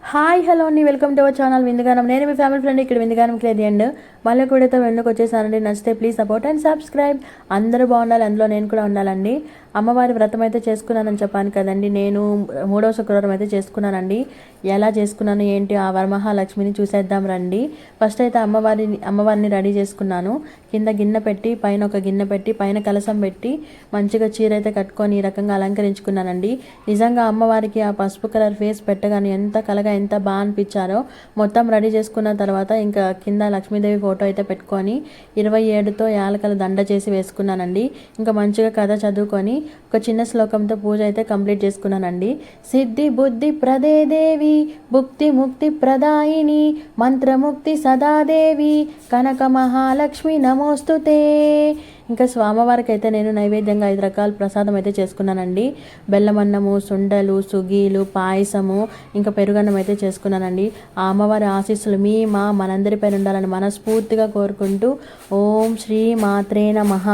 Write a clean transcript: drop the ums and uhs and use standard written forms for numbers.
Hi hello అండి, welcome to our channel విందుగానం. నేను మీ family friend ఇక్కడ విందుగానం క్లేది అండ్ మళ్ళీ కూడా ఎందుకు వచ్చేసానండి. నచ్చితే ప్లీజ్ సపోర్ట్ అండ్ సబ్స్క్రైబ్. అందరూ బాగుండాలి, అందులో నేను కూడా ఉండాలండి. అమ్మవారి వ్రతం అయితే చేసుకున్నానని చెప్పాను కదండి. నేను 3వ శుక్రవారం అయితే చేసుకున్నానండి. ఎలా చేసుకున్నాను ఏంటి ఆ వరమహాలక్ష్మిని చూసేద్దాం రండి. ఫస్ట్ అయితే అమ్మవారిని రెడీ చేసుకున్నాను. కింద గిన్నె పెట్టి పైన ఒక గిన్నె పెట్టి పైన కలసం పెట్టి మంచిగా చీర అయితే కట్టుకొని ఈ రకంగా అలంకరించుకున్నానండి. నిజంగా అమ్మవారికి ఆ పసుపు కలర్ ఫేస్ పెట్టగానే ఎంత కలగా ఎంత బాగా అనిపించారో. మొత్తం రెడీ చేసుకున్న తర్వాత ఇంకా కింద లక్ష్మీదేవి ఫోటో అయితే పెట్టుకొని 27తో యాలకల దండ చేసి వేసుకున్నానండి. ఇంకా మంచిగా కథ చదువుకొని ఒక చిన్న శ్లోకంతో పూజ అయితే కంప్లీట్ చేసుకున్నానండి. సిద్ధి బుద్ధి ప్రదే దేవి భుక్తి ముక్తి ప్రదాయిని మంత్రముక్తి సదాదేవి కనక మహాలక్ష్మి నమోస్తుతే. ఇంకా స్వామివారికి అయితే నేను నైవేద్యంగా 5 రకాల ప్రసాదం అయితే చేసుకున్నానండి. బెల్లమన్నము, సుండలు, సుగీలు, పాయసము, ఇంకా పెరుగన్నం అయితే చేసుకున్నానండి. ఆ అమ్మవారి ఆశీస్సులు మనందరిపైన ఉండాలని మనస్ఫూర్తిగా కోరుకుంటూ ఓం శ్రీ మాత్రే నమః.